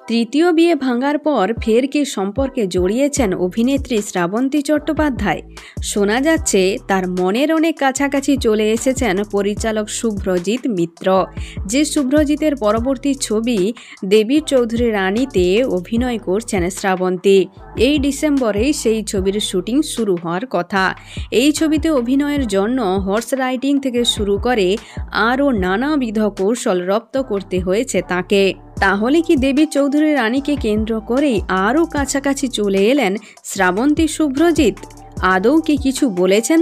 তৃতীয় বিয়ে ভাঙার পর ফের কি সম্পর্কে জড়িয়েছেন অভিনেত্রী শ্রাবন্তী চট্টোপাধ্যায়। শোনা যাচ্ছে তার মনের অনেক কাছাকাছি চলে এসেছেন পরিচালক শুভ্রজিৎ মিত্র। যে শুভ্রজিতের পরবর্তী ছবি দেবী চৌধুরী রানীতে অভিনয় করছেন শ্রাবন্তী। এই ডিসেম্বরেই সেই ছবির শুটিং শুরু হওয়ার কথা। এই ছবিতে অভিনয়ের জন্য হর্স রাইডিং থেকে শুরু করে আরও নানাবিধ কৌশল রপ্ত করতে হয়েছে তাকে। তাহলে কি দেবী চৌধুরী রানীকে কেন্দ্র করেই আরও কাছাকাছি চলে এলেন শ্রাবন্তী শুভ্রজিৎ? আদৌ কি কিছু বলেছেন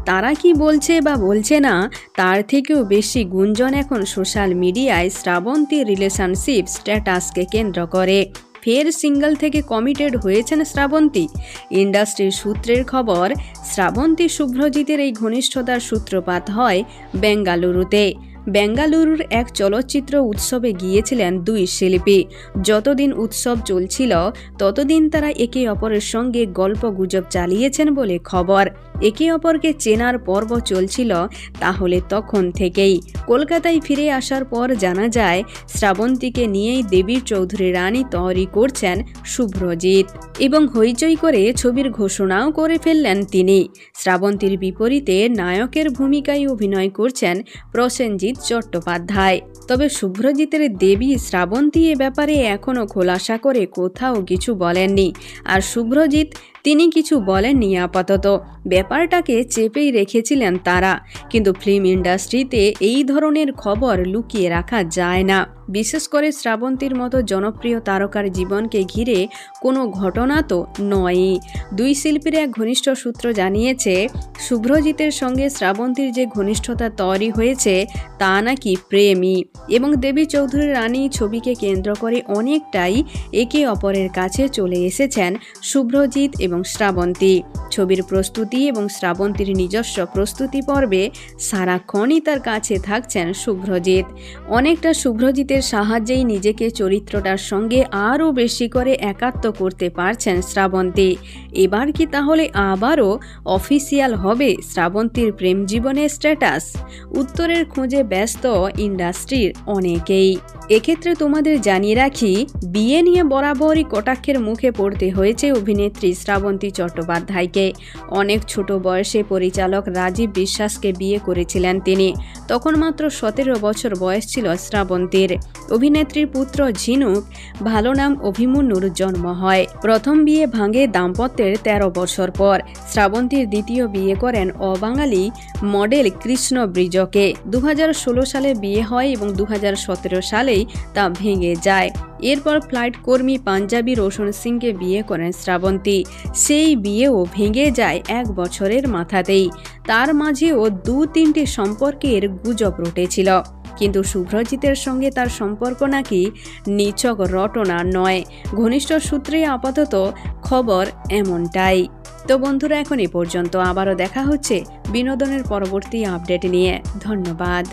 তারা কি বলছে বা বলছে না, তার থেকেও বেশি গুঞ্জন এখন সোশ্যাল মিডিয়ায় শ্রাবন্তী রিলেশনশিপ স্ট্যাটাসকে কেন্দ্র করে। ফের সিঙ্গল থেকে কমিটেড হয়েছেন শ্রাবন্তী। ইন্ডাস্ট্রির সূত্রের খবর, শ্রাবন্তী শুভ্রজিতের এই ঘনিষ্ঠতার সূত্রপাত হয় বেঙ্গালুরুতে। বেঙ্গালুরুর এক চলচ্চিত্র উৎসবে গিয়েছিলেন দুই শিল্পী। যতদিন উৎসব চলছিল ততদিন তারা একে অপরের সঙ্গে গল্পগুজব চালিয়েছেন বলে খবর। একে অপরকে চেনার পর্ব চলছিল তাহলে তখন থেকেই। কলকাতায় ফিরে আসার পর জানা যায় শ্রাবন্তীকে নিয়েই দেবী চৌধুরী রানী তৈরি করছেন শুভ্রজিৎ, এবং হইচই করে ছবির ঘোষণাও করে ফেললেন তিনি। শ্রাবন্তীর বিপরীতে নায়কের ভূমিকায় অভিনয় করছেন প্রসেনজিৎ চট্টোপাধ্যায়। তবে শুভ্রজিতের দেবী শ্রাবন্তী এ ব্যাপারে এখনও খোলাসা করে কোথাও কিছু বলেননি। আর শুভ্রজিৎ তিনি কিছু বলেননি আপাতত। ব্যাপারটাকে চেপেই রেখেছিলেন তারা। কিন্তু ফিল্ম ইন্ডাস্ট্রিতে এই ধরনের খবর লুকিয়ে রাখা যায় না, বিশেষ করে শ্রাবন্তীর মতো জনপ্রিয় তারকার জীবনকে ঘিরে কোনো ঘটনা তো নয়ই। দুই শিল্পীর এক ঘনিষ্ঠ সূত্র জানিয়েছে, শুভ্রজিতের সঙ্গে শ্রাবন্তীর যে ঘনিষ্ঠতা তৈরি হয়েছে তা নাকি প্রেমই, এবং দেবী চৌধুরী রানী ছবিকে কেন্দ্র করে অনেকটাই একে অপরের কাছে চলে এসেছেন শুভ্রজিৎ এবং শ্রাবন্তী। ছবির প্রস্তুতি এবং শ্রাবন্তীর নিজস্ব প্রস্তুতি পর্বে সারাক্ষণই তার কাছে থাকছেন শুভ্রজিৎ। অনেকটা শুভ্রজিতের সাহায্যেই নিজেকে চরিত্রটার সঙ্গে আরও বেশি করে একাত্ম করতে পারছেন শ্রাবন্তী। এবার কি তাহলে আবারও অফিসিয়াল হবে শ্রাবন্তীর প্রেম জীবনের স্ট্যাটাস? উত্তরের খোঁজে ব্যস্ত ইন্ডাস্ট্রির অনেকেই। এক্ষেত্রে তোমাদের জানিয়ে রাখি, বিয়ে নিয়ে বরাবরই কটাক্ষের মুখে পড়তে হয়েছে অভিনেত্রী শ্রাবন্তী চট্টোপাধ্যায়কে। অনেক ছোট বয়সে পরিচালক রাজীব বিশ্বাসকে বিয়ে করেছিলেন তিনি। তখন মাত্র 17 বছর বয়স ছিল শ্রাবন্তীর। অভিনেত্রীর পুত্র ঝিনুক, ভালো নাম অভিমন্যুর জন্ম হয়। প্রথম বিয়ে ভাঙে দাম্পত্যের 13 বছর পর। শ্রাবন্তীর দ্বিতীয় বিয়ে করেন অবাঙালি মডেল কৃষ্ণ ব্রিজকে। 2016 সালে বিয়ে হয় এবং 2017 সালেই তা ভেঙে যায়। এরপর ফ্লাইট কর্মী পাঞ্জাবি রোশন সিংকে বিয়ে করেন শ্রাবন্তী। সেই বিয়েও ভেঙে যায় 1 বছরের মাথাতেই। তার মাঝেও 2-3টি সম্পর্কের গুজব রটেছিল, কিন্তু শুভ্রজিতের সঙ্গে তার সম্পর্ক নাকি নিছক রটনা নয়। ঘনিষ্ঠ সূত্রে আপাতত খবর এমনটাই। তো বন্ধুরা, এখন এ পর্যন্ত। আবারও দেখা হচ্ছে বিনোদনের পরবর্তী আপডেট নিয়ে। ধন্যবাদ।